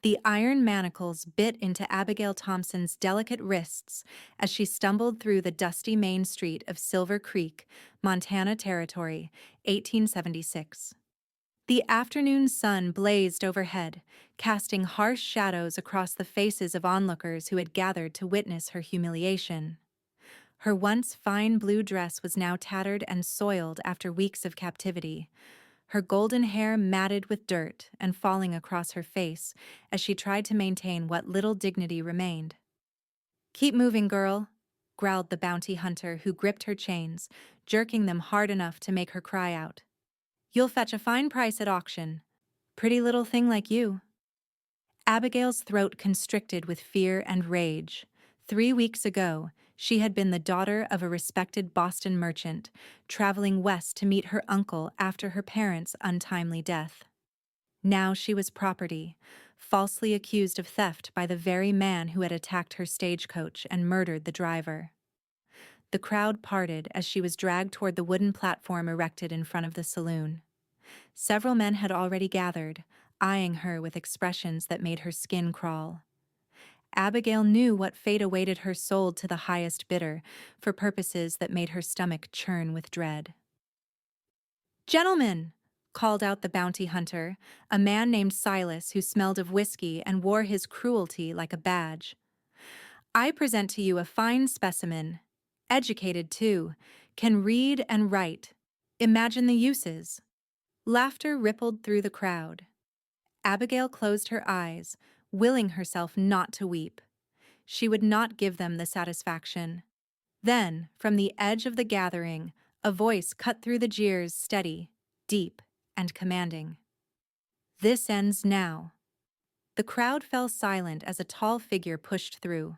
The iron manacles bit into Abigail Thompson's delicate wrists as she stumbled through the dusty main street of Silver Creek, Montana Territory, 1876. The afternoon sun blazed overhead, casting harsh shadows across the faces of onlookers who had gathered to witness her humiliation. Her once fine blue dress was now tattered and soiled after weeks of captivity, her golden hair matted with dirt and falling across her face as she tried to maintain what little dignity remained. "Keep moving, girl," growled the bounty hunter who gripped her chains, jerking them hard enough to make her cry out. "You'll fetch a fine price at auction. Pretty little thing like you." Abigail's throat constricted with fear and rage. 3 weeks ago, she had been the daughter of a respected Boston merchant, traveling west to meet her uncle after her parents' untimely death. Now she was property, falsely accused of theft by the very man who had attacked her stagecoach and murdered the driver. The crowd parted as she was dragged toward the wooden platform erected in front of the saloon. Several men had already gathered, eyeing her with expressions that made her skin crawl. Abigail knew what fate awaited her sold to the highest bidder, for purposes that made her stomach churn with dread. "Gentlemen!" called out the bounty hunter, a man named Silas who smelled of whiskey and wore his cruelty like a badge. "I present to you a fine specimen. Educated, too. Can read and write. Imagine the uses." Laughter rippled through the crowd. Abigail closed her eyes, willing herself not to weep. She would not give them the satisfaction. Then, from the edge of the gathering, a voice cut through the jeers, steady, deep, and commanding. "This ends now." The crowd fell silent as a tall figure pushed through.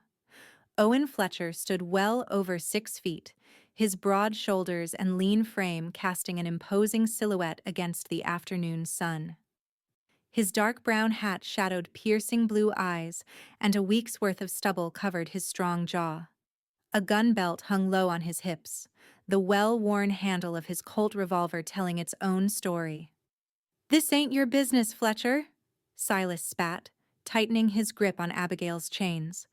Owen Fletcher stood well over 6 feet, his broad shoulders and lean frame casting an imposing silhouette against the afternoon sun. His dark brown hat shadowed piercing blue eyes, and a week's worth of stubble covered his strong jaw. A gun belt hung low on his hips, the well-worn handle of his Colt revolver telling its own story. "This ain't your business, Fletcher," Silas spat, tightening his grip on Abigail's chains.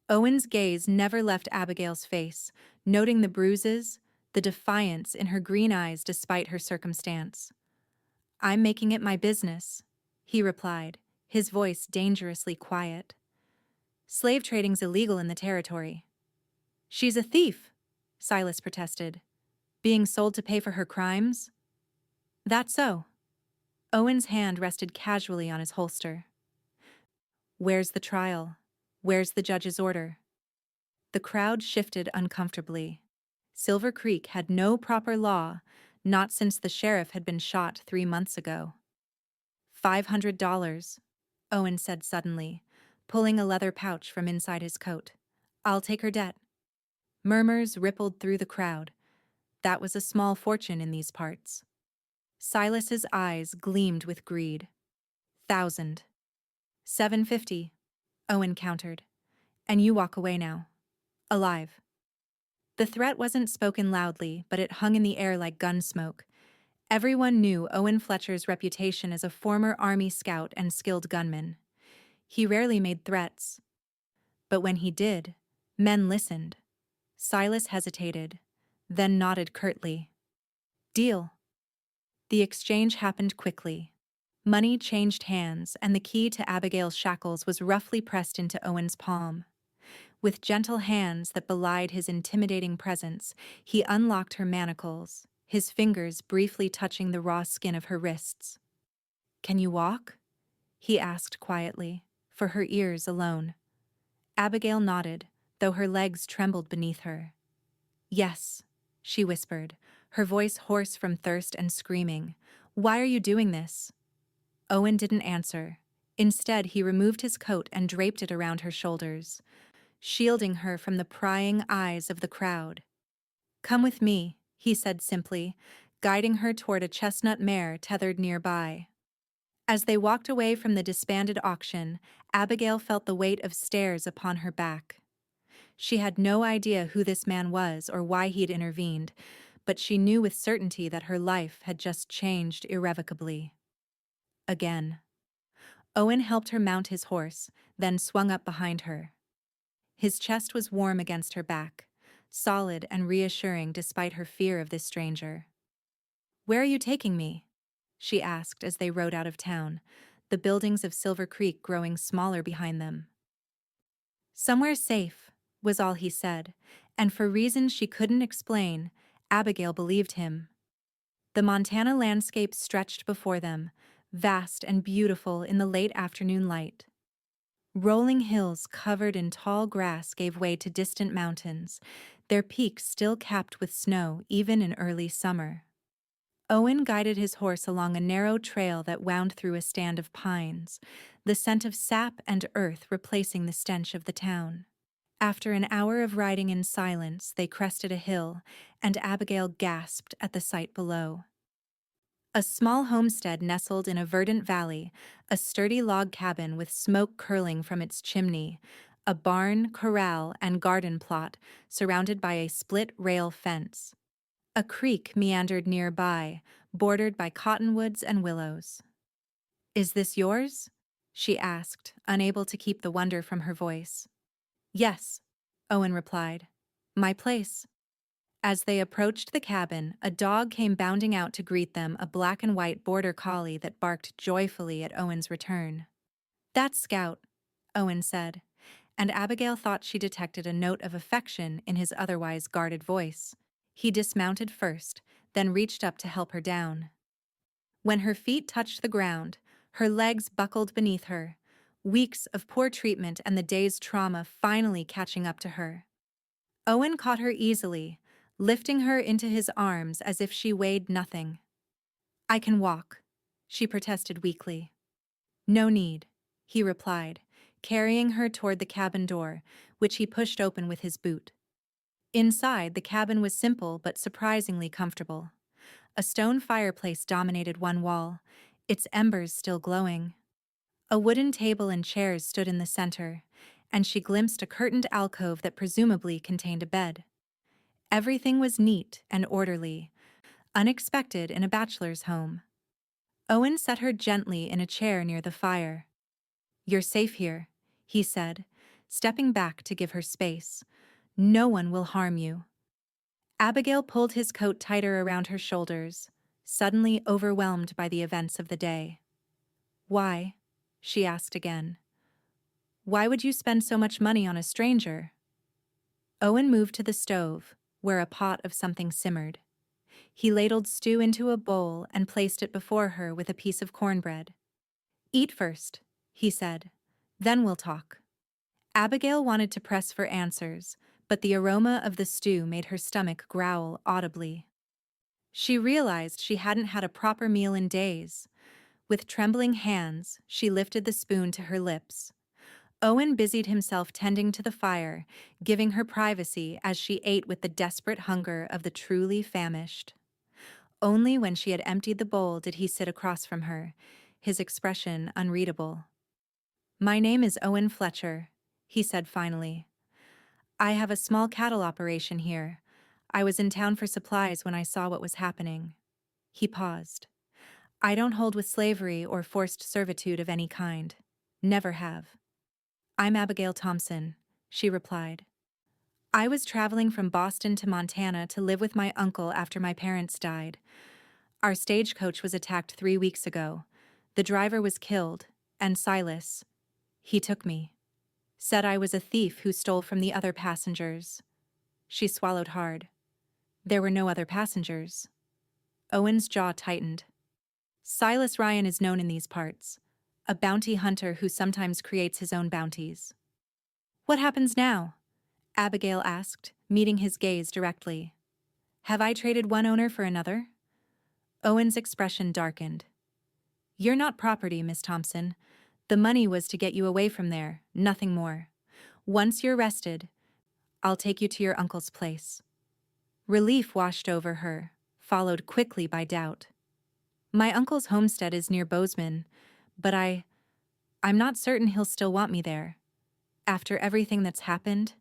Owen's gaze never left Abigail's face, noting the bruises, the defiance in her green eyes despite her circumstance. "I'm making it my business," he replied, his voice dangerously quiet. "Slave trading's illegal in the territory." "She's a thief," Silas protested. "Being sold to pay for her crimes?" "That's so." Owen's hand rested casually on his holster. "Where's the trial? Where's the judge's order?" The crowd shifted uncomfortably. Silver Creek had no proper law, not since the sheriff had been shot 3 months ago. $500, Owen said suddenly, pulling a leather pouch from inside his coat. "I'll take her debt." Murmurs rippled through the crowd. That was a small fortune in these parts. Silas's eyes gleamed with greed. "1,000. $750, Owen countered. "And you walk away now. Alive." The threat wasn't spoken loudly, but it hung in the air like gun smoke. Everyone knew Owen Fletcher's reputation as a former Army scout and skilled gunman. He rarely made threats. But when he did, men listened. Silas hesitated, then nodded curtly. "Deal." The exchange happened quickly. Money changed hands, and the key to Abigail's shackles was roughly pressed into Owen's palm. With gentle hands that belied his intimidating presence, he unlocked her manacles, his fingers briefly touching the raw skin of her wrists. "Can you walk?" he asked quietly, for her ears alone. Abigail nodded, though her legs trembled beneath her. "Yes," she whispered, her voice hoarse from thirst and screaming. "Why are you doing this?" Owen didn't answer. Instead, he removed his coat and draped it around her shoulders, shielding her from the prying eyes of the crowd. "Come with me," he said simply, guiding her toward a chestnut mare tethered nearby. As they walked away from the disbanded auction, Abigail felt the weight of stares upon her back. She had no idea who this man was or why he'd intervened, but she knew with certainty that her life had just changed irrevocably. Again. Owen helped her mount his horse, then swung up behind her. His chest was warm against her back, solid and reassuring despite her fear of this stranger. "Where are you taking me?" she asked as they rode out of town, the buildings of Silver Creek growing smaller behind them. "Somewhere safe," was all he said, and for reasons she couldn't explain, Abigail believed him. The Montana landscape stretched before them, vast and beautiful in the late afternoon light. Rolling hills covered in tall grass gave way to distant mountains, their peaks still capped with snow even in early summer. Owen guided his horse along a narrow trail that wound through a stand of pines, the scent of sap and earth replacing the stench of the town. After an hour of riding in silence, they crested a hill, and Abigail gasped at the sight below. A small homestead nestled in a verdant valley, a sturdy log cabin with smoke curling from its chimney, a barn, corral, and garden plot surrounded by a split-rail fence. A creek meandered nearby, bordered by cottonwoods and willows. "Is this yours?" she asked, unable to keep the wonder from her voice. "Yes," Owen replied. "My place." As they approached the cabin, a dog came bounding out to greet them, a black and white border collie that barked joyfully at Owen's return. "That's Scout," Owen said, and Abigail thought she detected a note of affection in his otherwise guarded voice. He dismounted first, then reached up to help her down. When her feet touched the ground, her legs buckled beneath her, weeks of poor treatment and the day's trauma finally catching up to her. Owen caught her easily, lifting her into his arms as if she weighed nothing. "I can walk," she protested weakly. "No need," he replied, carrying her toward the cabin door, which he pushed open with his boot. Inside, the cabin was simple but surprisingly comfortable. A stone fireplace dominated one wall, its embers still glowing. A wooden table and chairs stood in the center, and she glimpsed a curtained alcove that presumably contained a bed. Everything was neat and orderly, unexpected in a bachelor's home. Owen set her gently in a chair near the fire. "You're safe here," he said, stepping back to give her space. "No one will harm you." Abigail pulled his coat tighter around her shoulders, suddenly overwhelmed by the events of the day. "Why?" she asked again. "Why would you spend so much money on a stranger?" Owen moved to the stove, where a pot of something simmered. He ladled stew into a bowl and placed it before her with a piece of cornbread. "Eat first," he said. "Then we'll talk." Abigail wanted to press for answers, but the aroma of the stew made her stomach growl audibly. She realized she hadn't had a proper meal in days. With trembling hands, she lifted the spoon to her lips. Owen busied himself tending to the fire, giving her privacy as she ate with the desperate hunger of the truly famished. Only when she had emptied the bowl did he sit across from her, his expression unreadable. "My name is Owen Fletcher," he said finally. "I have a small cattle operation here. I was in town for supplies when I saw what was happening." He paused. "I don't hold with slavery or forced servitude of any kind. Never have." "I'm Abigail Thompson," she replied. "I was traveling from Boston to Montana to live with my uncle after my parents died. Our stagecoach was attacked 3 weeks ago. The driver was killed, and Silas, he took me. Said I was a thief who stole from the other passengers." She swallowed hard. "There were no other passengers." Owen's jaw tightened. "Silas Ryan is known in these parts. A bounty hunter who sometimes creates his own bounties." "What happens now?" Abigail asked, meeting his gaze directly. "Have I traded one owner for another?" Owen's expression darkened. "You're not property, Miss Thompson. The money was to get you away from there, nothing more. Once you're rested, I'll take you to your uncle's place." Relief washed over her, followed quickly by doubt. "My uncle's homestead is near Bozeman, but I'm not certain he'll still want me there. After everything that's happened."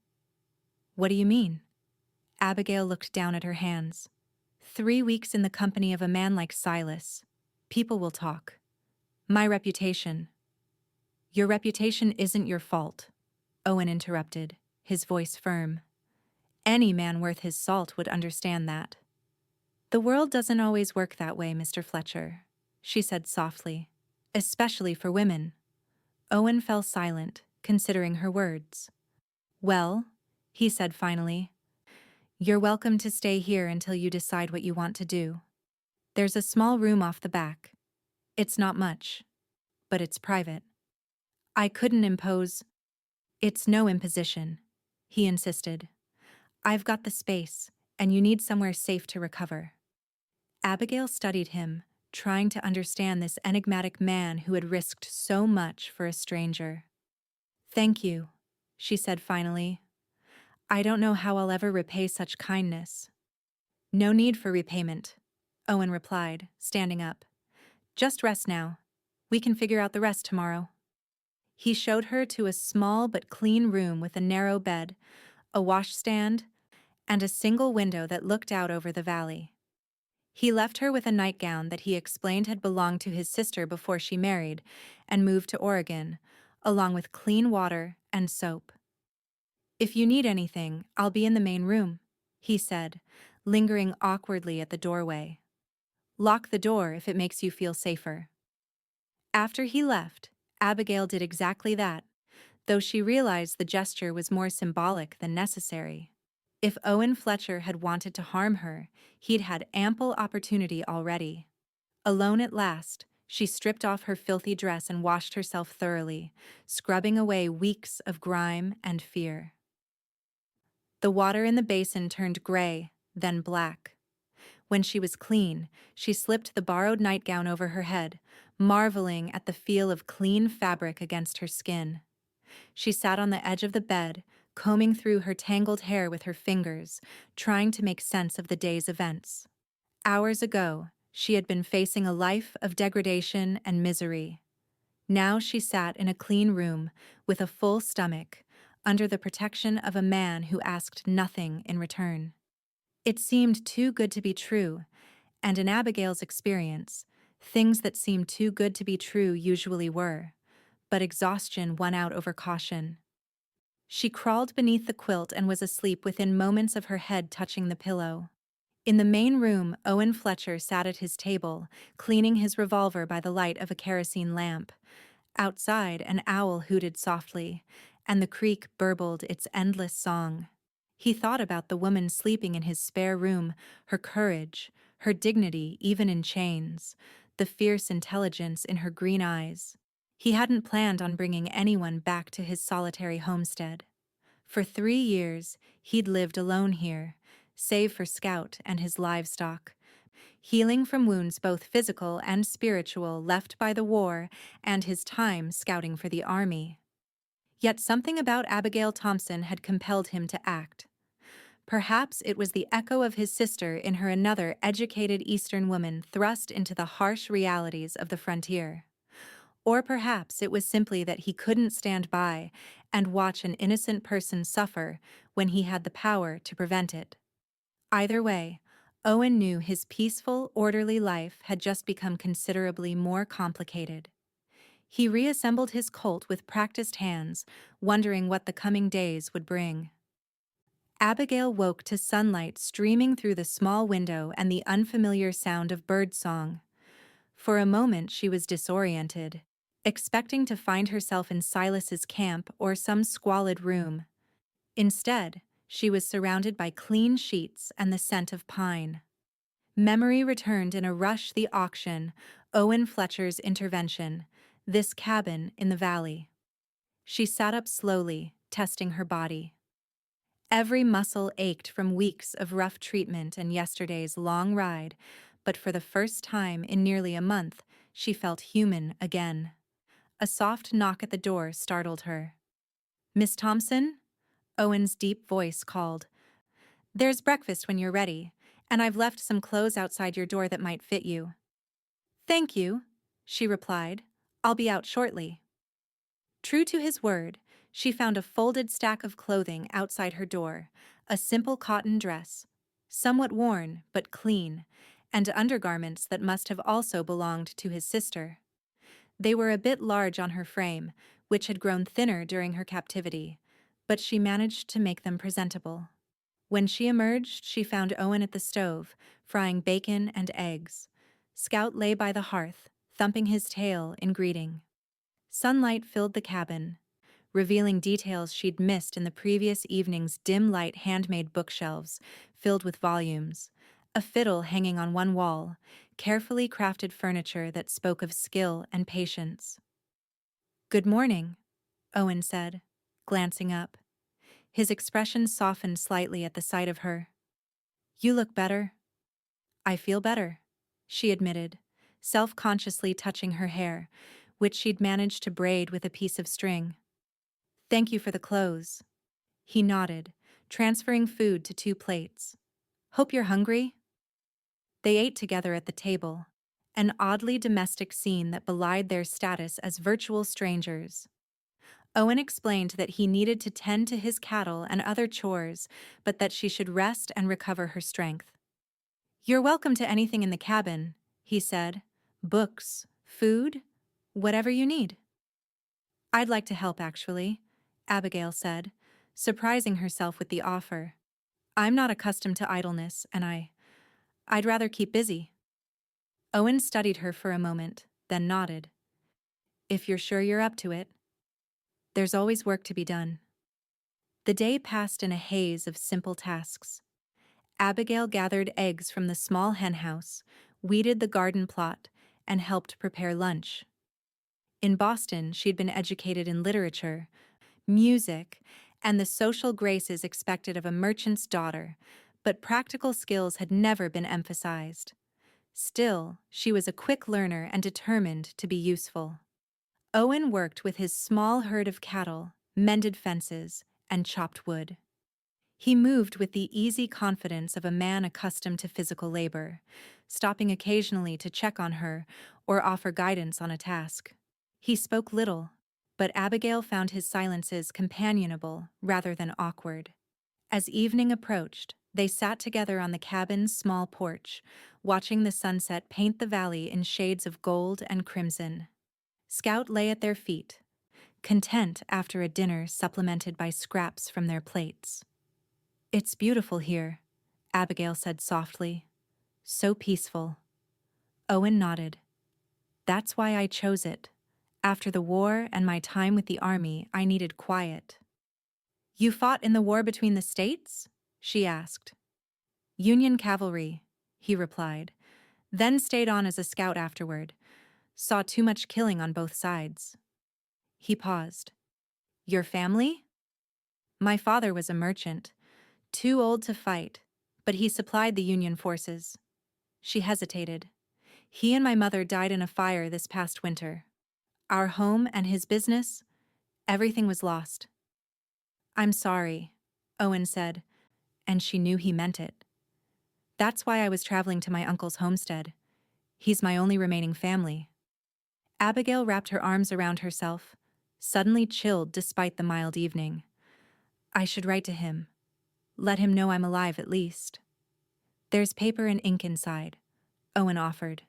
"What do you mean?" Abigail looked down at her hands. 3 weeks in the company of a man like Silas. People will talk. My reputation. Your reputation isn't your fault, Owen interrupted, his voice firm. Any man worth his salt would understand that. The world doesn't always work that way, Mr. Fletcher, she said softly, especially for women. Owen fell silent, considering her words. Well, he said finally, you're welcome to stay here until you decide what you want to do. There's a small room off the back. It's not much, but it's private. I couldn't impose. It's no imposition, he insisted. I've got the space, and you need somewhere safe to recover. Abigail studied him, trying to understand this enigmatic man who had risked so much for a stranger. Thank you, she said finally. I don't know how I'll ever repay such kindness. No need for repayment, Owen replied, standing up. Just rest now. We can figure out the rest tomorrow. He showed her to a small but clean room with a narrow bed, a washstand, and a single window that looked out over the valley. He left her with a nightgown that he explained had belonged to his sister before she married and moved to Oregon, along with clean water and soap. If you need anything, I'll be in the main room, he said, lingering awkwardly at the doorway. Lock the door if it makes you feel safer. After he left, Abigail did exactly that, though she realized the gesture was more symbolic than necessary. If Owen Fletcher had wanted to harm her, he'd had ample opportunity already. Alone at last, she stripped off her filthy dress and washed herself thoroughly, scrubbing away weeks of grime and fear. The water in the basin turned gray, then black. When she was clean, she slipped the borrowed nightgown over her head, marveling at the feel of clean fabric against her skin. She sat on the edge of the bed, combing through her tangled hair with her fingers, trying to make sense of the day's events. Hours ago, she had been facing a life of degradation and misery. Now she sat in a clean room, with a full stomach, under the protection of a man who asked nothing in return. It seemed too good to be true, and in Abigail's experience, things that seemed too good to be true usually were, but exhaustion won out over caution. She crawled beneath the quilt and was asleep within moments of her head touching the pillow. In the main room, Owen Fletcher sat at his table, cleaning his revolver by the light of a kerosene lamp. Outside, an owl hooted softly, and the creek burbled its endless song. He thought about the woman sleeping in his spare room, her courage, her dignity even in chains, the fierce intelligence in her green eyes. He hadn't planned on bringing anyone back to his solitary homestead. For 3 years, he'd lived alone here, save for Scout and his livestock, healing from wounds both physical and spiritual left by the war and his time scouting for the army. Yet something about Abigail Thompson had compelled him to act. Perhaps it was the echo of his sister in her another educated Eastern woman thrust into the harsh realities of the frontier. Or perhaps it was simply that he couldn't stand by and watch an innocent person suffer when he had the power to prevent it. Either way, Owen knew his peaceful, orderly life had just become considerably more complicated. He reassembled his colt with practiced hands, wondering what the coming days would bring. Abigail woke to sunlight streaming through the small window and the unfamiliar sound of birdsong. For a moment she was disoriented, expecting to find herself in Silas's camp or some squalid room. Instead, she was surrounded by clean sheets and the scent of pine. Memory returned in a rush: the auction, Owen Fletcher's intervention, this cabin in the valley. She sat up slowly, testing her body. Every muscle ached from weeks of rough treatment and yesterday's long ride, but for the first time in nearly a month, she felt human again. A soft knock at the door startled her. "Miss Thompson?" Owen's deep voice called. "There's breakfast when you're ready, and I've left some clothes outside your door that might fit you." "Thank you," she replied. "I'll be out shortly." True to his word, she found a folded stack of clothing outside her door, a simple cotton dress, somewhat worn but clean, and undergarments that must have also belonged to his sister. They were a bit large on her frame, which had grown thinner during her captivity, but she managed to make them presentable. When she emerged, she found Owen at the stove, frying bacon and eggs. Scout lay by the hearth, thumping his tail in greeting. Sunlight filled the cabin, revealing details she'd missed in the previous evening's dim-light handmade bookshelves filled with volumes, a fiddle hanging on one wall, carefully crafted furniture that spoke of skill and patience. "Good morning," Owen said, glancing up. His expression softened slightly at the sight of her. "You look better." "I feel better," she admitted, self-consciously touching her hair, which she'd managed to braid with a piece of string. "Thank you for the clothes." He nodded, transferring food to 2 plates. "Hope you're hungry?" They ate together at the table, an oddly domestic scene that belied their status as virtual strangers. Owen explained that he needed to tend to his cattle and other chores, but that she should rest and recover her strength. "You're welcome to anything in the cabin," he said. "Books, food, whatever you need." "I'd like to help, actually," Abigail said, surprising herself with the offer. "I'm not accustomed to idleness, and I'd rather keep busy." Owen studied her for a moment, then nodded. "If you're sure you're up to it. There's always work to be done." The day passed in a haze of simple tasks. Abigail gathered eggs from the small henhouse, weeded the garden plot, and helped prepare lunch. In Boston, she'd been educated in literature, music, and the social graces expected of a merchant's daughter, but practical skills had never been emphasized. Still, she was a quick learner and determined to be useful. Owen worked with his small herd of cattle, mended fences, and chopped wood. He moved with the easy confidence of a man accustomed to physical labor, stopping occasionally to check on her or offer guidance on a task. He spoke little, but Abigail found his silences companionable rather than awkward. As evening approached, they sat together on the cabin's small porch, watching the sunset paint the valley in shades of gold and crimson. Scout lay at their feet, content after a dinner supplemented by scraps from their plates. "It's beautiful here," Abigail said softly. "So peaceful." Owen nodded. "That's why I chose it. After the war and my time with the army, I needed quiet." "You fought in the war between the states?" she asked. "Union cavalry," he replied, then stayed on as a scout afterward. "Saw too much killing on both sides." He paused. "Your family?" "My father was a merchant, too old to fight, but he supplied the Union forces." She hesitated. "He and my mother died in a fire this past winter. Our home and his business, everything was lost." "I'm sorry," Owen said, and she knew he meant it. "That's why I was traveling to my uncle's homestead. He's my only remaining family." Abigail wrapped her arms around herself, suddenly chilled despite the mild evening. "I should write to him. Let him know I'm alive at least." "There's paper and ink inside," Owen offered.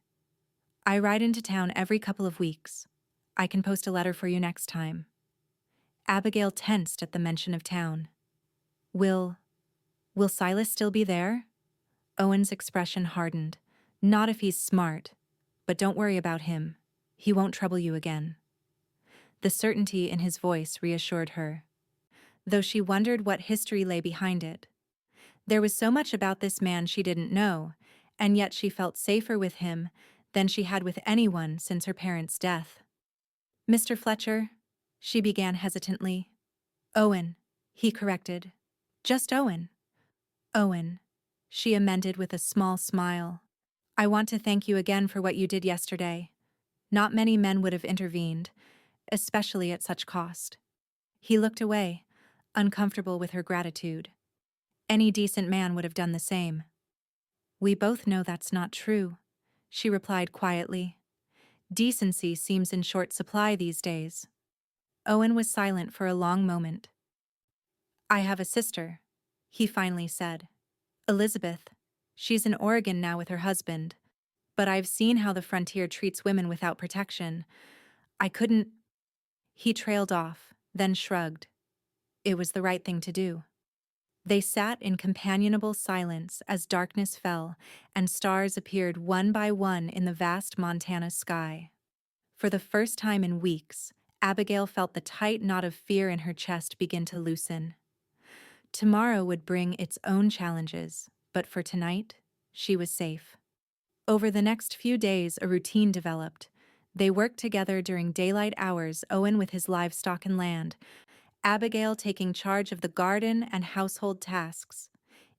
"I ride into town every couple of weeks. I can post a letter for you next time." Abigail tensed at the mention of town. Will Silas still be there?" Owen's expression hardened. "Not if he's smart. But don't worry about him. He won't trouble you again." The certainty in his voice reassured her, though she wondered what history lay behind it. There was so much about this man she didn't know, and yet she felt safer with him than she had with anyone since her parents' death. "Mr. Fletcher," she began hesitantly. "Owen," he corrected. "Just Owen." "Owen," she amended with a small smile. "I want to thank you again for what you did yesterday. Not many men would have intervened, especially at such cost." He looked away, uncomfortable with her gratitude. "Any decent man would have done the same." "We both know that's not true," she replied quietly. "Decency seems in short supply these days." Owen was silent for a long moment. "I have a sister," he finally said. "Elizabeth. She's in Oregon now with her husband. But I've seen how the frontier treats women without protection. I couldn't—" He trailed off, then shrugged. It was the right thing to do. They sat in companionable silence as darkness fell and stars appeared one by one in the vast Montana sky. For the first time in weeks, Abigail felt the tight knot of fear in her chest begin to loosen. Tomorrow would bring its own challenges, but for tonight, she was safe. Over the next few days, a routine developed. They worked together during daylight hours, Owen with his livestock and land, Abigail taking charge of the garden and household tasks.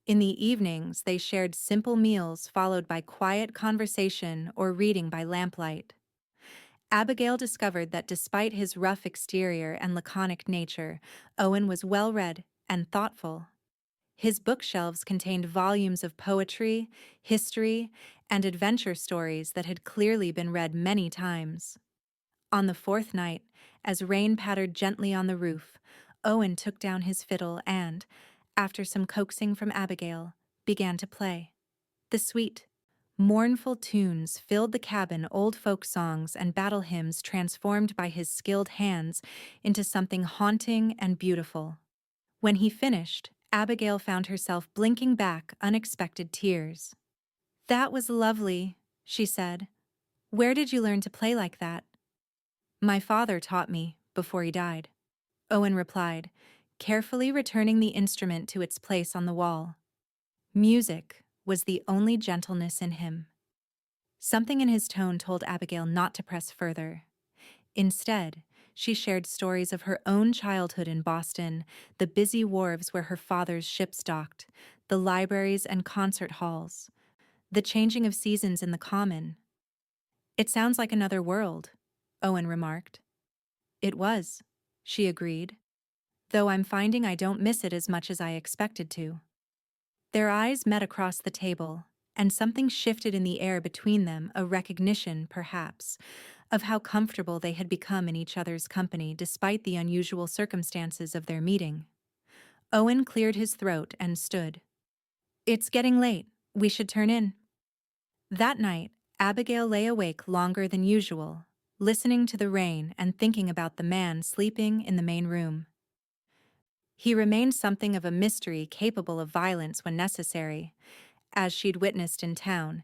In the evenings, they shared simple meals followed by quiet conversation or reading by lamplight. Abigail discovered that despite his rough exterior and laconic nature, Owen was well-read and thoughtful. His bookshelves contained volumes of poetry, history, and adventure stories that had clearly been read many times. On the fourth night, as rain pattered gently on the roof, Owen took down his fiddle and, after some coaxing from Abigail, began to play. The sweet, mournful tunes filled the cabin, old folk songs and battle hymns transformed by his skilled hands into something haunting and beautiful. When he finished, Abigail found herself blinking back unexpected tears. "That was lovely," she said. "Where did you learn to play like that?" "My father taught me, before he died," Owen replied, carefully returning the instrument to its place on the wall. Music was the only gentleness in him. Something in his tone told Abigail not to press further. Instead, she shared stories of her own childhood in Boston, the busy wharves where her father's ships docked, the libraries and concert halls, the changing of seasons in the common. "It sounds like another world," Owen remarked. "It was," she agreed, "though I'm finding I don't miss it as much as I expected to." Their eyes met across the table, and something shifted in the air between them, a recognition, perhaps, of how comfortable they had become in each other's company despite the unusual circumstances of their meeting. Owen cleared his throat and stood. "It's getting late. We should turn in." That night, Abigail lay awake longer than usual, listening to the rain and thinking about the man sleeping in the main room. He remained something of a mystery, capable of violence when necessary, as she'd witnessed in town,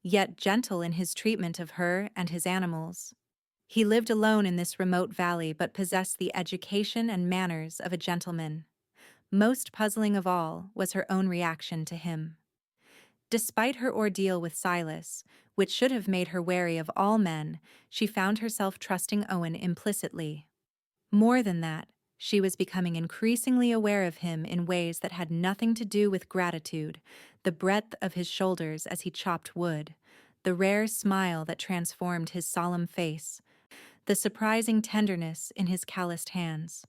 yet gentle in his treatment of her and his animals. He lived alone in this remote valley but possessed the education and manners of a gentleman. Most puzzling of all was her own reaction to him. Despite her ordeal with Silas, which should have made her wary of all men, she found herself trusting Owen implicitly. More than that, she was becoming increasingly aware of him in ways that had nothing to do with gratitude, the breadth of his shoulders as he chopped wood, the rare smile that transformed his solemn face, the surprising tenderness in his calloused hands.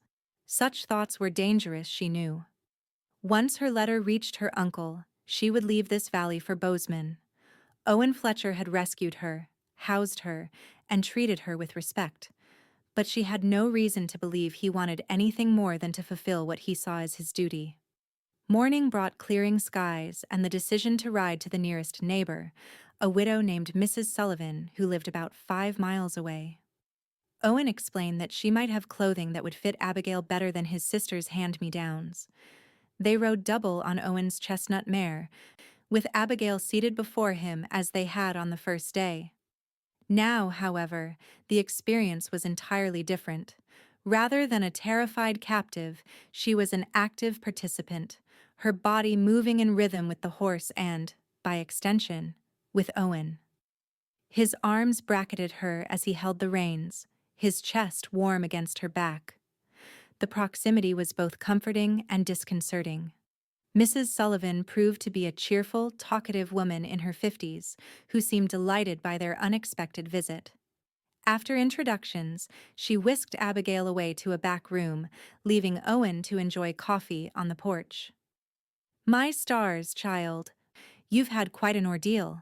Such thoughts were dangerous, she knew. Once her letter reached her uncle, she would leave this valley for Bozeman. Owen Fletcher had rescued her, housed her, and treated her with respect. But she had no reason to believe he wanted anything more than to fulfill what he saw as his duty. Morning brought clearing skies and the decision to ride to the nearest neighbor, a widow named Mrs. Sullivan who lived about 5 miles away. Owen explained that she might have clothing that would fit Abigail better than his sister's hand-me-downs. They rode double on Owen's chestnut mare, with Abigail seated before him as they had on the first day. Now, however, the experience was entirely different. Rather than a terrified captive, she was an active participant, her body moving in rhythm with the horse and, by extension, with Owen. His arms bracketed her as he held the reins, his chest warm against her back. The proximity was both comforting and disconcerting. Mrs. Sullivan proved to be a cheerful, talkative woman in her 50s who seemed delighted by their unexpected visit. After introductions, she whisked Abigail away to a back room, leaving Owen to enjoy coffee on the porch. "My stars, child, you've had quite an ordeal,"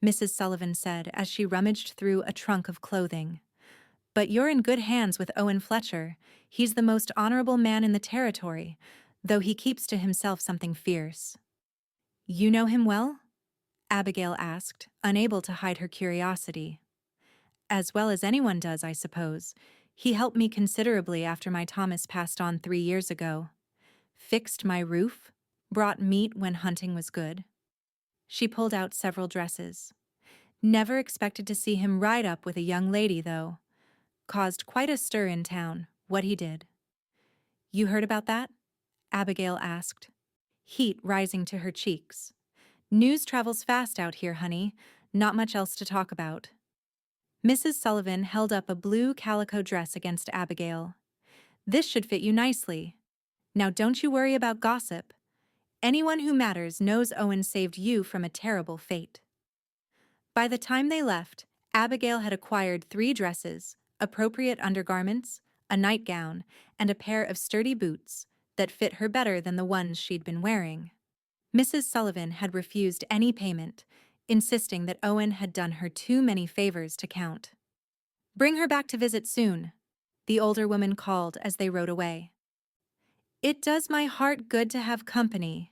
Mrs. Sullivan said as she rummaged through a trunk of clothing. "But you're in good hands with Owen Fletcher. He's the most honorable man in the territory, though he keeps to himself something fierce." "You know him well?" Abigail asked, unable to hide her curiosity. "As well as anyone does, I suppose. He helped me considerably after my Thomas passed on 3 years ago. Fixed my roof, brought meat when hunting was good. She pulled out several dresses. Never expected to see him ride up with a young lady, though. Caused quite a stir in town, what he did. You heard about that? Abigail asked, heat rising to her cheeks. News travels fast out here, honey. Not much else to talk about. Mrs. Sullivan held up a blue calico dress against Abigail. This should fit you nicely. Now don't you worry about gossip. Anyone who matters knows Owen saved you from a terrible fate. By the time they left, Abigail had acquired 3 dresses, appropriate undergarments, a nightgown, and a pair of sturdy boots that fit her better than the ones she'd been wearing. Mrs. Sullivan had refused any payment, insisting that Owen had done her too many favors to count. Bring her back to visit soon, the older woman called as they rode away. It does my heart good to have company.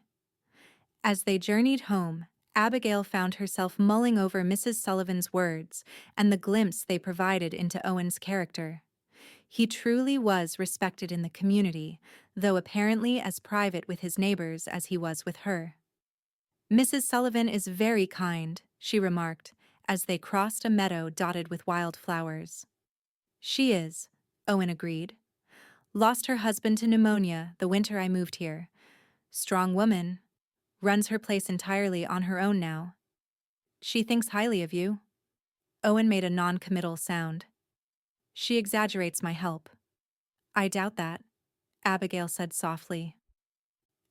As they journeyed home, Abigail found herself mulling over Mrs. Sullivan's words and the glimpse they provided into Owen's character. He truly was respected in the community, though apparently as private with his neighbors as he was with her. Mrs. Sullivan is very kind, she remarked, as they crossed a meadow dotted with wildflowers. She is, Owen agreed. Lost her husband to pneumonia the winter I moved here. Strong woman. Runs her place entirely on her own now. She thinks highly of you. Owen made a non-committal sound. She exaggerates my help. I doubt that, Abigail said softly.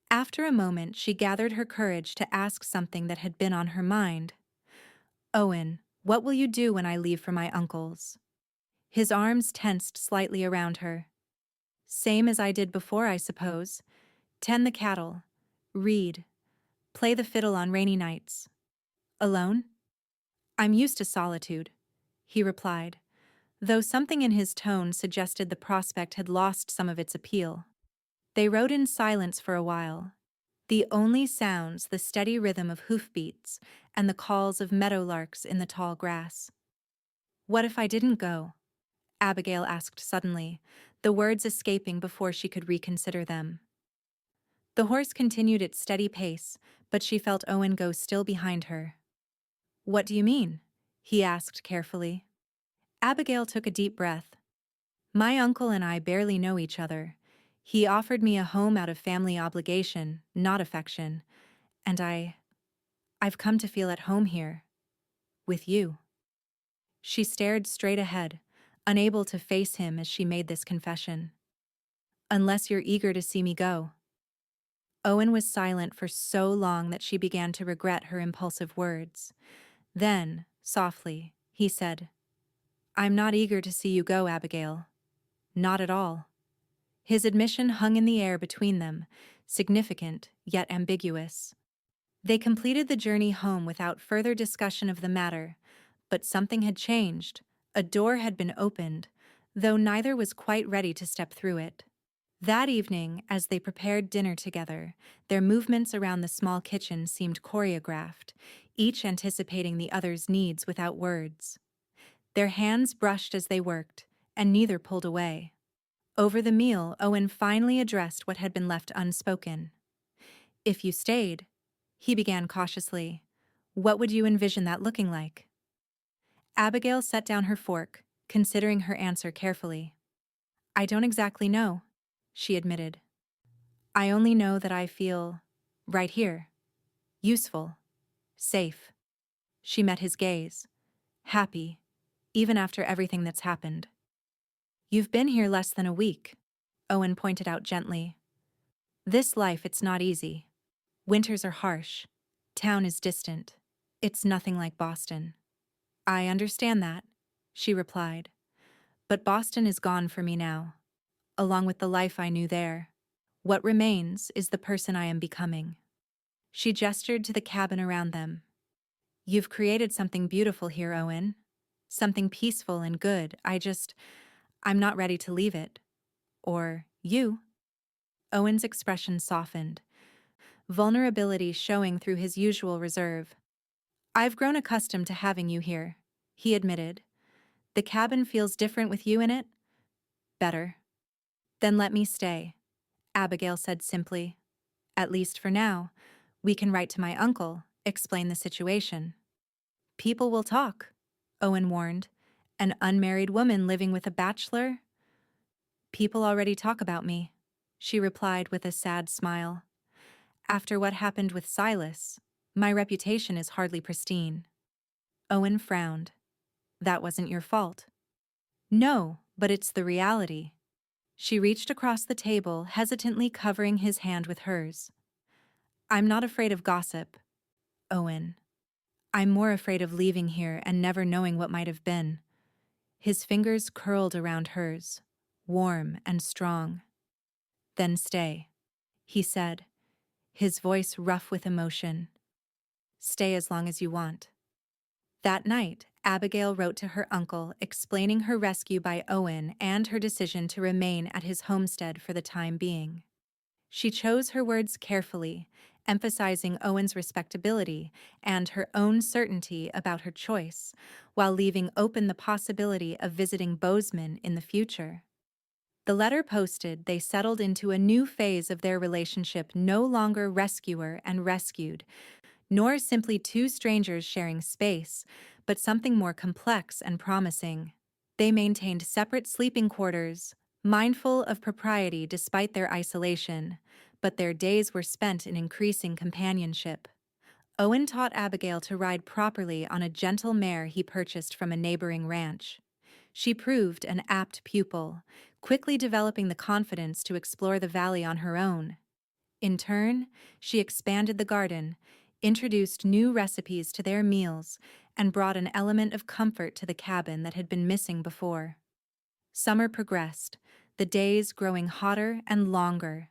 After a moment, she gathered her courage to ask something that had been on her mind. Owen, what will you do when I leave for my uncle's? His arms tensed slightly around her. Same as I did before, I suppose. Tend the cattle. Read. Play the fiddle on rainy nights. Alone? I'm used to solitude, he replied, though something in his tone suggested the prospect had lost some of its appeal. They rode in silence for a while. The only sounds the steady rhythm of hoofbeats and the calls of meadowlarks in the tall grass. What if I didn't go? Abigail asked suddenly, the words escaping before she could reconsider them. The horse continued its steady pace, but she felt Owen go still behind her. What do you mean? He asked carefully. Abigail took a deep breath. My uncle and I barely know each other. He offered me a home out of family obligation, not affection, and I've come to feel at home here. With you. She stared straight ahead, unable to face him as she made this confession. Unless you're eager to see me go. Owen was silent for so long that she began to regret her impulsive words. Then, softly, he said, I'm not eager to see you go, Abigail. Not at all. His admission hung in the air between them, significant yet ambiguous. They completed the journey home without further discussion of the matter, but something had changed. A door had been opened, though neither was quite ready to step through it. That evening, as they prepared dinner together, their movements around the small kitchen seemed choreographed, each anticipating the other's needs without words. Their hands brushed as they worked, and neither pulled away. Over the meal, Owen finally addressed what had been left unspoken. If you stayed, he began cautiously, what would you envision that looking like? Abigail set down her fork, considering her answer carefully. I don't exactly know, she admitted. I only know that I feel, right here, useful, safe. She met his gaze, happy, even after everything that's happened. You've been here less than a week, Owen pointed out gently. This life, it's not easy. Winters are harsh. Town is distant. It's nothing like Boston. I understand that, she replied. But Boston is gone for me now, along with the life I knew there. What remains is the person I am becoming. She gestured to the cabin around them. You've created something beautiful here, Owen. Something peaceful and good. I'm not ready to leave it. Or you. Owen's expression softened, vulnerability showing through his usual reserve. I've grown accustomed to having you here, he admitted. The cabin feels different with you in it? Better. Then let me stay, Abigail said simply. At least for now. We can write to my uncle, explain the situation. People will talk, Owen warned. An unmarried woman living with a bachelor? People already talk about me, she replied with a sad smile. After what happened with Silas, my reputation is hardly pristine. Owen frowned. That wasn't your fault. No, but it's the reality. She reached across the table, hesitantly covering his hand with hers. I'm not afraid of gossip, Owen. I'm more afraid of leaving here and never knowing what might have been. His fingers curled around hers, warm and strong. Then stay, he said, his voice rough with emotion. Stay as long as you want. That night, Abigail wrote to her uncle explaining her rescue by Owen and her decision to remain at his homestead for the time being. She chose her words carefully, emphasizing Owen's respectability and her own certainty about her choice, while leaving open the possibility of visiting Bozeman in the future. The letter posted, they settled into a new phase of their relationship, no longer rescuer and rescued, nor simply two strangers sharing space, but something more complex and promising. They maintained separate sleeping quarters, mindful of propriety despite their isolation, but their days were spent in increasing companionship. Owen taught Abigail to ride properly on a gentle mare he purchased from a neighboring ranch. She proved an apt pupil, quickly developing the confidence to explore the valley on her own. In turn, she expanded the garden, introduced new recipes to their meals, and brought an element of comfort to the cabin that had been missing before. Summer progressed, the days growing hotter and longer.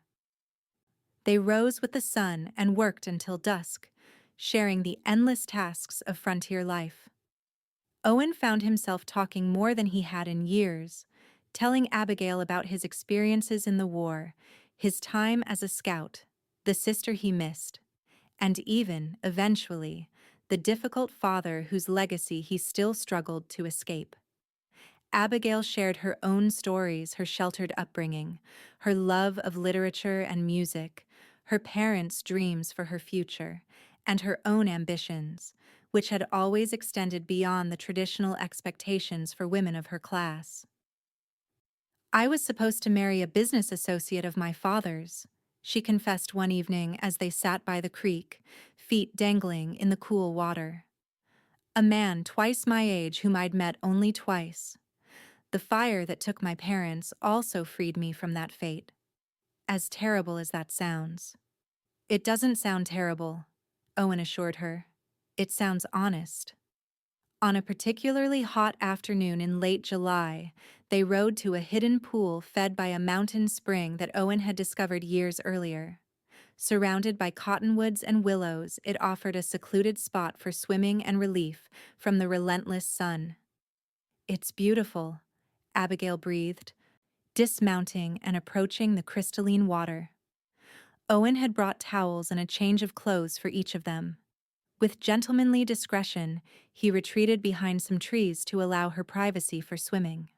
They rose with the sun and worked until dusk, sharing the endless tasks of frontier life. Owen found himself talking more than he had in years, telling Abigail about his experiences in the war, his time as a scout, the sister he missed, and even, eventually, the difficult father whose legacy he still struggled to escape. Abigail shared her own stories, her sheltered upbringing, her love of literature and music, her parents' dreams for her future, and her own ambitions, which had always extended beyond the traditional expectations for women of her class. I was supposed to marry a business associate of my father's, she confessed one evening as they sat by the creek, feet dangling in the cool water. A man twice my age whom I'd met only twice. The fire that took my parents also freed me from that fate. As terrible as that sounds. It doesn't sound terrible, Owen assured her. It sounds honest. On a particularly hot afternoon in late July, they rode to a hidden pool fed by a mountain spring that Owen had discovered years earlier. Surrounded by cottonwoods and willows, it offered a secluded spot for swimming and relief from the relentless sun. It's beautiful, Abigail breathed, dismounting and approaching the crystalline water. Owen had brought towels and a change of clothes for each of them. With gentlemanly discretion, he retreated behind some trees to allow her privacy for swimming.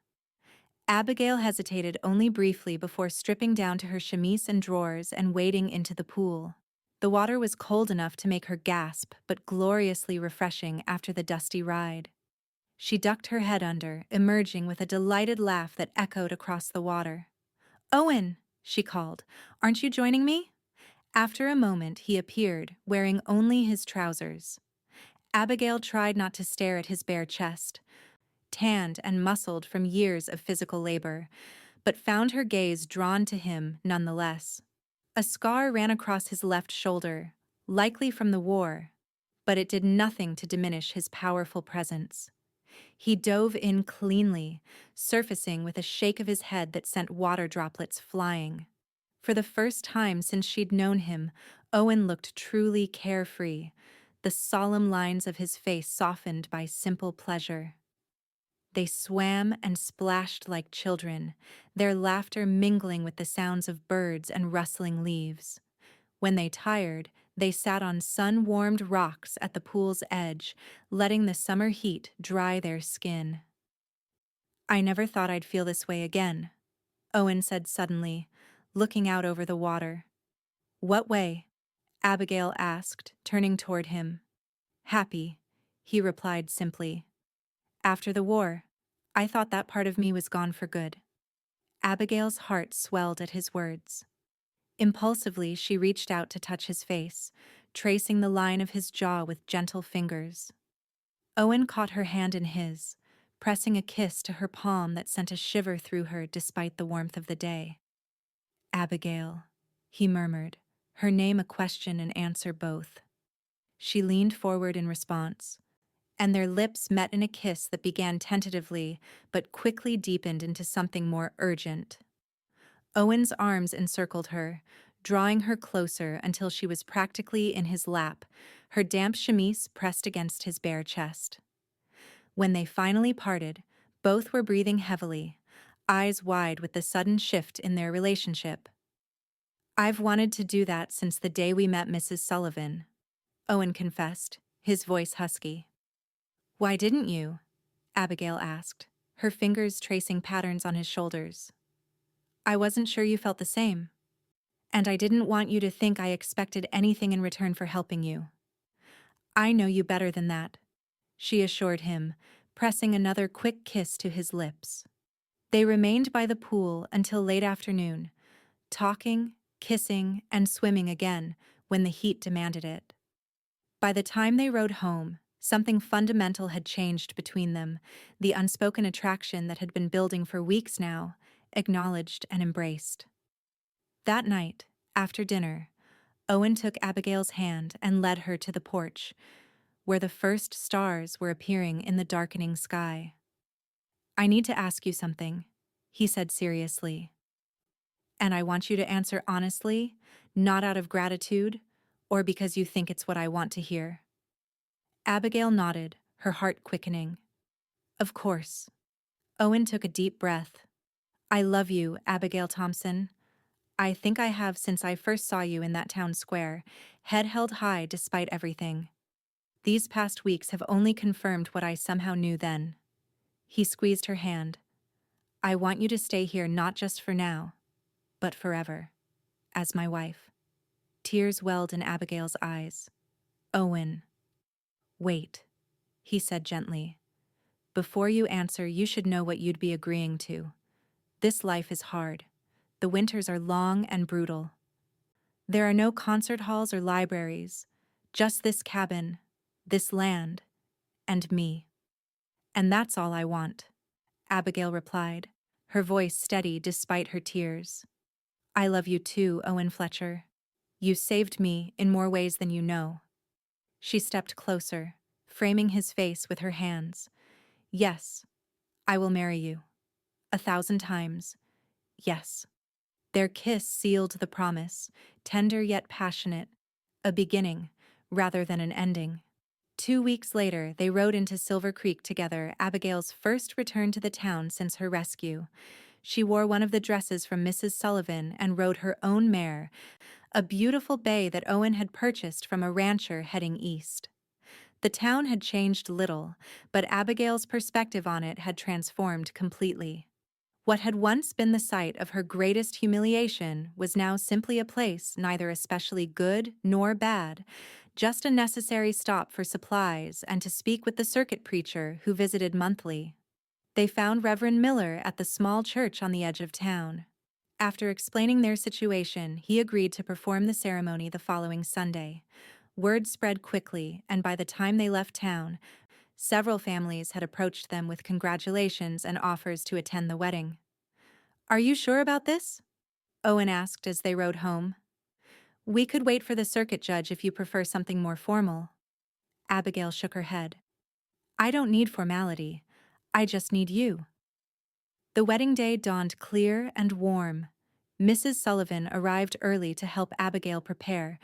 Abigail hesitated only briefly before stripping down to her chemise and drawers and wading into the pool. The water was cold enough to make her gasp, but gloriously refreshing after the dusty ride. She ducked her head under, emerging with a delighted laugh that echoed across the water. "Owen," she called, "aren't you joining me?" After a moment, he appeared, wearing only his trousers. Abigail tried not to stare at his bare chest, tanned and muscled from years of physical labor, but found her gaze drawn to him nonetheless. A scar ran across his left shoulder, likely from the war, but it did nothing to diminish his powerful presence. He dove in cleanly, surfacing with a shake of his head that sent water droplets flying. For the first time since she'd known him, Owen looked truly carefree, the solemn lines of his face softened by simple pleasure. They swam and splashed like children, their laughter mingling with the sounds of birds and rustling leaves. When they tired, they sat on sun-warmed rocks at the pool's edge, letting the summer heat dry their skin. "I never thought I'd feel this way again," Owen said suddenly, looking out over the water. What way? Abigail asked, turning toward him. Happy, he replied simply. After the war, I thought that part of me was gone for good. Abigail's heart swelled at his words. Impulsively, she reached out to touch his face, tracing the line of his jaw with gentle fingers. Owen caught her hand in his, pressing a kiss to her palm that sent a shiver through her despite the warmth of the day. Abigail, he murmured, her name a question and answer both. She leaned forward in response, and their lips met in a kiss that began tentatively but quickly deepened into something more urgent. Owen's arms encircled her, drawing her closer until she was practically in his lap, her damp chemise pressed against his bare chest. When they finally parted, both were breathing heavily, eyes wide with the sudden shift in their relationship. I've wanted to do that since the day we met Mrs. Sullivan, Owen confessed, his voice husky. Why didn't you? Abigail asked, her fingers tracing patterns on his shoulders. I wasn't sure you felt the same. And I didn't want you to think I expected anything in return for helping you. I know you better than that, she assured him, pressing another quick kiss to his lips. They remained by the pool until late afternoon, talking, kissing, and swimming again when the heat demanded it. By the time they rode home, something fundamental had changed between them, the unspoken attraction that had been building for weeks now, acknowledged and embraced. That night, after dinner, Owen took Abigail's hand and led her to the porch, where the first stars were appearing in the darkening sky. I need to ask you something, he said seriously. And I want you to answer honestly, not out of gratitude, or because you think it's what I want to hear. Abigail nodded, her heart quickening. Of course. Owen took a deep breath. I love you, Abigail Thompson. I think I have since I first saw you in that town square, head held high despite everything. These past weeks have only confirmed what I somehow knew then. He squeezed her hand. I want you to stay here not just for now, but forever, as my wife. Tears welled in Abigail's eyes. Owen. Wait, he said gently. Before you answer, you should know what you'd be agreeing to. This life is hard. The winters are long and brutal. There are no concert halls or libraries, just this cabin, this land, and me. And that's all I want, Abigail replied, her voice steady despite her tears. I love you too, Owen Fletcher. You saved me in more ways than you know. She stepped closer, framing his face with her hands. Yes, I will marry you. 1,000 times. Yes. Their kiss sealed the promise, tender yet passionate, a beginning rather than an ending. 2 weeks later, they rode into Silver Creek together, Abigail's first return to the town since her rescue. She wore one of the dresses from Mrs. Sullivan and rode her own mare, a beautiful bay that Owen had purchased from a rancher heading east. The town had changed little, but Abigail's perspective on it had transformed completely. What had once been the site of her greatest humiliation was now simply a place neither especially good nor bad, just a necessary stop for supplies and to speak with the circuit preacher who visited monthly. They found Reverend Miller at the small church on the edge of town. After explaining their situation, he agreed to perform the ceremony the following Sunday. Word spread quickly, and by the time they left town, several families had approached them with congratulations and offers to attend the wedding. Are you sure about this? Owen asked as they rode home. We could wait for the circuit judge if you prefer something more formal. Abigail shook her head. I don't need formality. I just need you. The wedding day dawned clear and warm. Mrs. Sullivan arrived early to help Abigail prepare,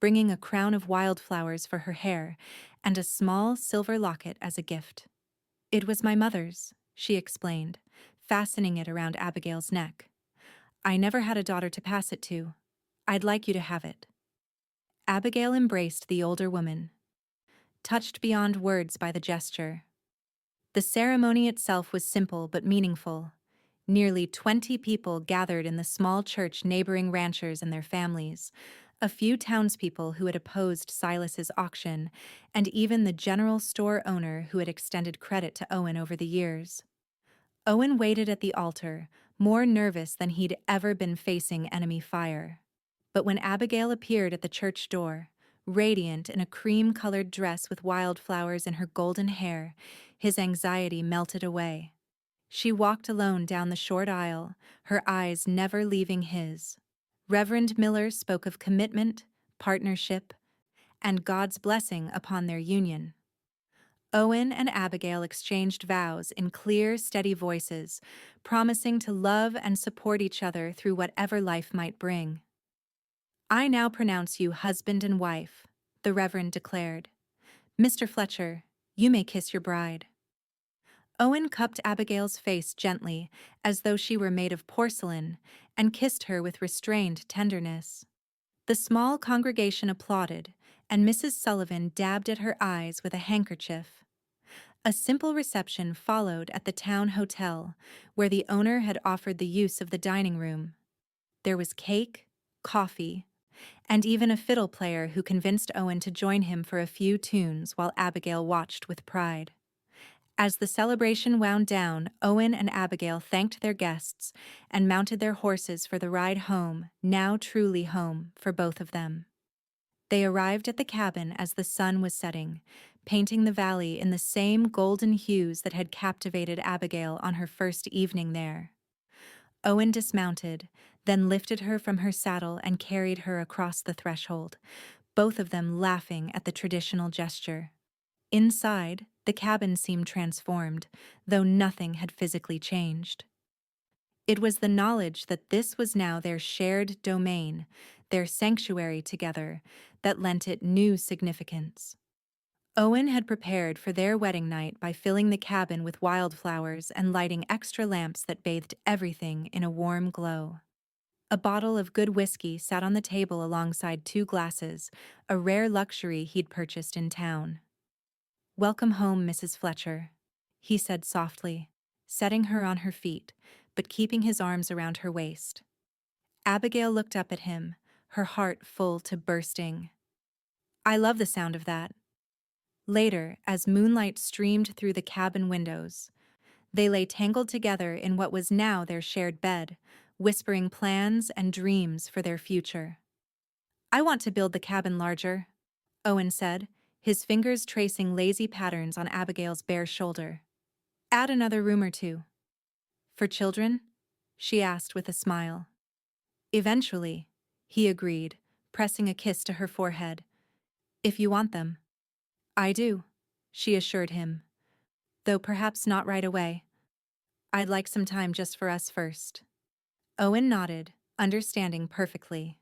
bringing a crown of wildflowers for her hair and a small silver locket as a gift. It was my mother's, she explained, fastening it around Abigail's neck. I never had a daughter to pass it to. I'd like you to have it. Abigail embraced the older woman, touched beyond words by the gesture. The ceremony itself was simple but meaningful. Nearly 20 people gathered in the small church, neighboring ranchers and their families, a few townspeople who had opposed Silas's auction, and even the general store owner who had extended credit to Owen over the years. Owen waited at the altar, more nervous than he'd ever been facing enemy fire. But when Abigail appeared at the church door, radiant in a cream-colored dress with wildflowers in her golden hair, his anxiety melted away. She walked alone down the short aisle, her eyes never leaving his. Reverend Miller spoke of commitment, partnership, and God's blessing upon their union. Owen and Abigail exchanged vows in clear, steady voices, promising to love and support each other through whatever life might bring. "I now pronounce you husband and wife," the Reverend declared. "Mr. Fletcher, you may kiss your bride." Owen cupped Abigail's face gently, as though she were made of porcelain, and kissed her with restrained tenderness. The small congregation applauded, and Mrs. Sullivan dabbed at her eyes with a handkerchief. A simple reception followed at the town hotel, where the owner had offered the use of the dining room. There was cake, coffee, and even a fiddle player who convinced Owen to join him for a few tunes while Abigail watched with pride. As the celebration wound down, Owen and Abigail thanked their guests and mounted their horses for the ride home, now truly home, for both of them. They arrived at the cabin as the sun was setting, painting the valley in the same golden hues that had captivated Abigail on her first evening there. Owen dismounted, then lifted her from her saddle and carried her across the threshold, both of them laughing at the traditional gesture. Inside, the cabin seemed transformed, though nothing had physically changed. It was the knowledge that this was now their shared domain, their sanctuary together, that lent it new significance. Owen had prepared for their wedding night by filling the cabin with wildflowers and lighting extra lamps that bathed everything in a warm glow. A bottle of good whiskey sat on the table alongside 2 glasses, a rare luxury he'd purchased in town. "Welcome home, Mrs. Fletcher," he said softly, setting her on her feet, but keeping his arms around her waist. Abigail looked up at him, her heart full to bursting. "I love the sound of that." Later, as moonlight streamed through the cabin windows, they lay tangled together in what was now their shared bed, whispering plans and dreams for their future. "I want to build the cabin larger," Owen said, his fingers tracing lazy patterns on Abigail's bare shoulder. "Add another room or 2. "For children?" she asked with a smile. "Eventually," he agreed, pressing a kiss to her forehead. "If you want them." "I do," she assured him, "though perhaps not right away. I'd like some time just for us first." Owen nodded, understanding perfectly.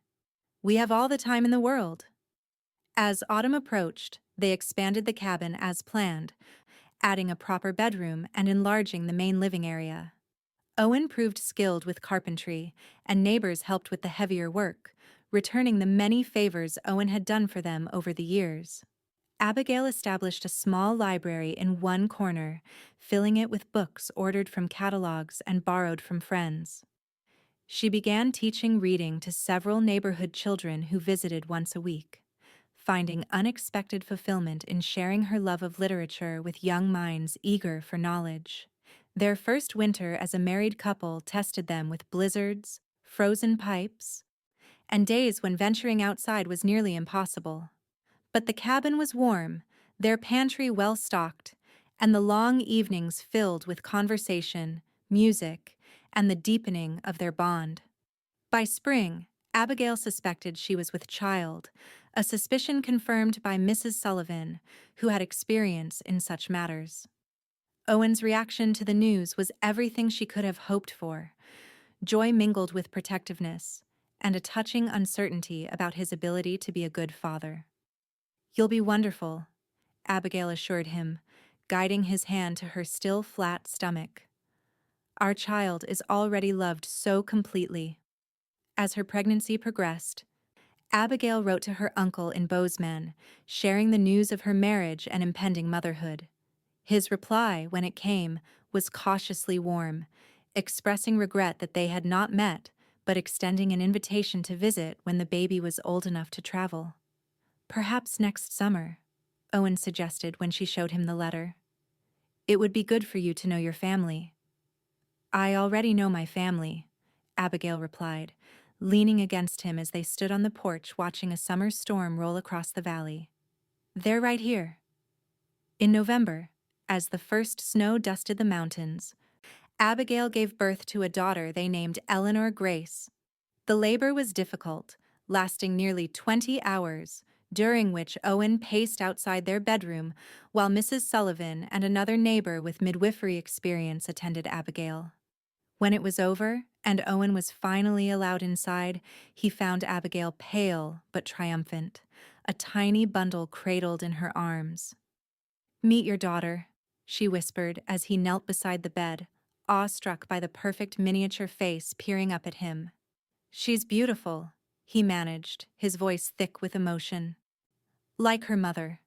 "We have all the time in the world." As autumn approached, they expanded the cabin as planned, adding a proper bedroom and enlarging the main living area. Owen proved skilled with carpentry, and neighbors helped with the heavier work, returning the many favors Owen had done for them over the years. Abigail established a small library in one corner, filling it with books ordered from catalogs and borrowed from friends. She began teaching reading to several neighborhood children who visited once a week, finding unexpected fulfillment in sharing her love of literature with young minds eager for knowledge. Their first winter as a married couple tested them with blizzards, frozen pipes, and days when venturing outside was nearly impossible. But the cabin was warm, their pantry well-stocked, and the long evenings filled with conversation, music, and the deepening of their bond. By spring, Abigail suspected she was with child, a suspicion confirmed by Mrs. Sullivan, who had experience in such matters. Owen's reaction to the news was everything she could have hoped for, joy mingled with protectiveness, and a touching uncertainty about his ability to be a good father. "You'll be wonderful," Abigail assured him, guiding his hand to her still flat stomach. "Our child is already loved so completely." As her pregnancy progressed, Abigail wrote to her uncle in Bozeman, sharing the news of her marriage and impending motherhood. His reply, when it came, was cautiously warm, expressing regret that they had not met, but extending an invitation to visit when the baby was old enough to travel. "Perhaps next summer," Owen suggested when she showed him the letter. "It would be good for you to know your family." "I already know my family," Abigail replied, leaning against him as they stood on the porch watching a summer storm roll across the valley. "They're right here." In November, as the first snow dusted the mountains, Abigail gave birth to a daughter they named Eleanor Grace. The labor was difficult, lasting nearly 20 hours, during which Owen paced outside their bedroom while Mrs. Sullivan and another neighbor with midwifery experience attended Abigail. When it was over, and Owen was finally allowed inside, he found Abigail pale but triumphant, a tiny bundle cradled in her arms. "Meet your daughter," she whispered as he knelt beside the bed, awestruck by the perfect miniature face peering up at him. "She's beautiful," he managed, his voice thick with emotion. "Like her mother."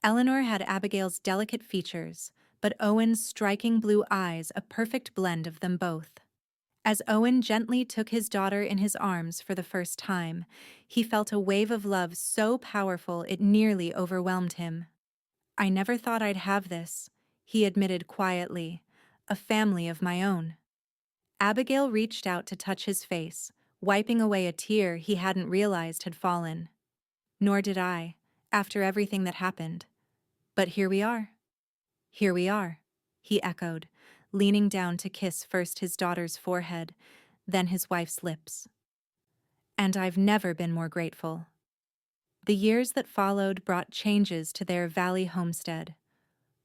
Eleanor had Abigail's delicate features, but Owen's striking blue eyes a perfect blend of them both. As Owen gently took his daughter in his arms for the first time, he felt a wave of love so powerful it nearly overwhelmed him. "I never thought I'd have this," he admitted quietly, "a family of my own." Abigail reached out to touch his face, wiping away a tear he hadn't realized had fallen. "Nor did I, after everything that happened. But here we are." "Here we are," he echoed, leaning down to kiss first his daughter's forehead, then his wife's lips. "And I've never been more grateful." The years that followed brought changes to their valley homestead.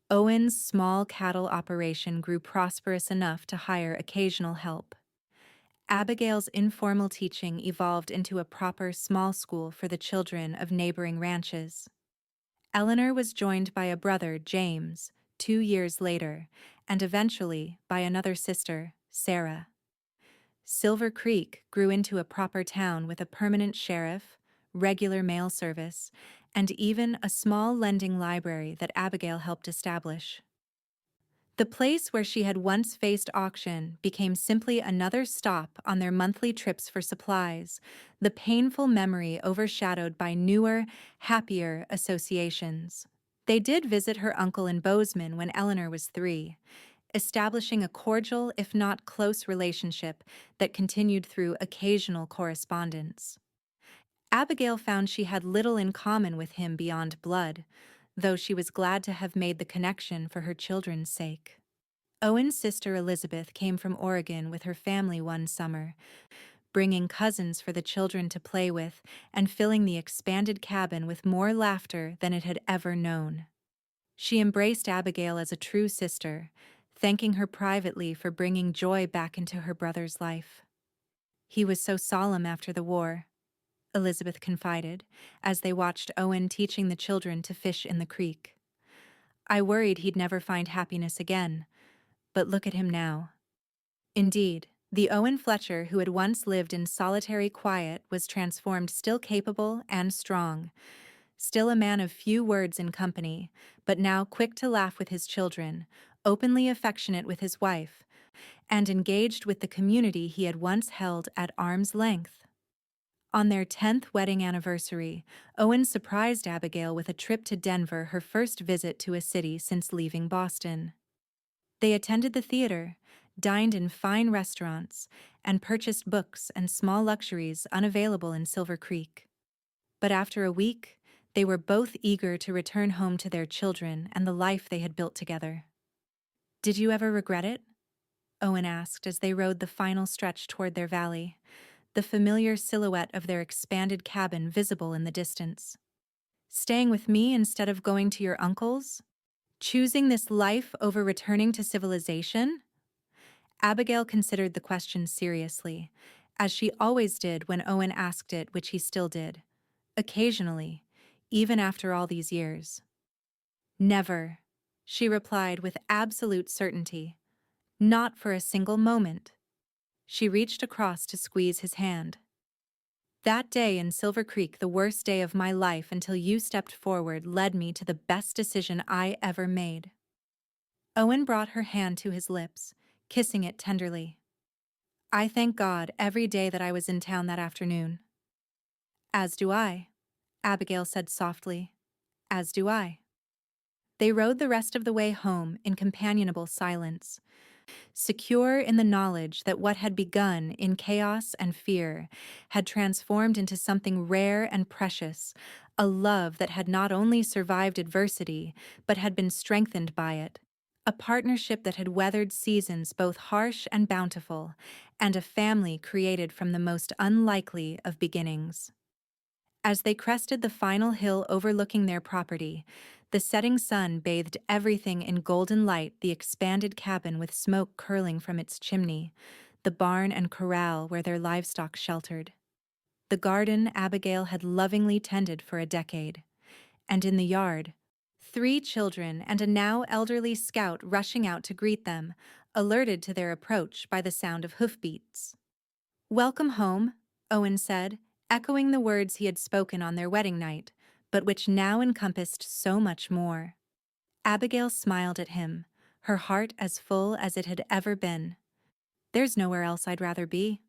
Owen's small cattle operation grew prosperous enough to hire occasional help. Abigail's informal teaching evolved into a proper small school for the children of neighboring ranches. Eleanor was joined by a brother, James, 2 years later, and eventually by another sister, Sarah. Silver Creek grew into a proper town with a permanent sheriff, regular mail service, and even a small lending library that Abigail helped establish. The place where she had once faced auction became simply another stop on their monthly trips for supplies, the painful memory overshadowed by newer, happier associations. They did visit her uncle in Bozeman when Eleanor was 3, establishing a cordial, if not close, relationship that continued through occasional correspondence. Abigail found she had little in common with him beyond blood, though she was glad to have made the connection for her children's sake. Owen's sister Elizabeth came from Oregon with her family one summer, bringing cousins for the children to play with and filling the expanded cabin with more laughter than it had ever known. She embraced Abigail as a true sister, thanking her privately for bringing joy back into her brother's life. "He was so solemn after the war," Elizabeth confided, as they watched Owen teaching the children to fish in the creek. "I worried he'd never find happiness again, but look at him now." Indeed, the Owen Fletcher who had once lived in solitary quiet was transformed, still capable and strong, still a man of few words in company, but now quick to laugh with his children, openly affectionate with his wife, and engaged with the community he had once held at arm's length. On their 10th wedding anniversary, Owen surprised Abigail with a trip to Denver, her first visit to a city since leaving Boston. They attended the theater, dined in fine restaurants, and purchased books and small luxuries unavailable in Silver Creek. But after a week, they were both eager to return home to their children and the life they had built together. "Did you ever regret it?" Owen asked as they rode the final stretch toward their valley, the familiar silhouette of their expanded cabin visible in the distance. "Staying with me instead of going to your uncle's? Choosing this life over returning to civilization?" Abigail considered the question seriously, as she always did when Owen asked it, which he still did. Occasionally, even after all these years. "Never," she replied with absolute certainty. "Not for a single moment." She reached across to squeeze his hand. "That day in Silver Creek, the worst day of my life until you stepped forward, led me to the best decision I ever made." Owen brought her hand to his lips, kissing it tenderly. "I thank God every day that I was in town that afternoon." "As do I," Abigail said softly. "As do I." They rode the rest of the way home in companionable silence, secure in the knowledge that what had begun in chaos and fear had transformed into something rare and precious, a love that had not only survived adversity, but had been strengthened by it, a partnership that had weathered seasons both harsh and bountiful, and a family created from the most unlikely of beginnings. As they crested the final hill overlooking their property, the setting sun bathed everything in golden light, the expanded cabin with smoke curling from its chimney, the barn and corral where their livestock sheltered, the garden Abigail had lovingly tended for a decade, and in the yard, 3 children and a now elderly scout rushing out to greet them, alerted to their approach by the sound of hoofbeats. "Welcome home," Owen said, echoing the words he had spoken on their wedding night, but which now encompassed so much more. Abigail smiled at him, her heart as full as it had ever been. "There's nowhere else I'd rather be."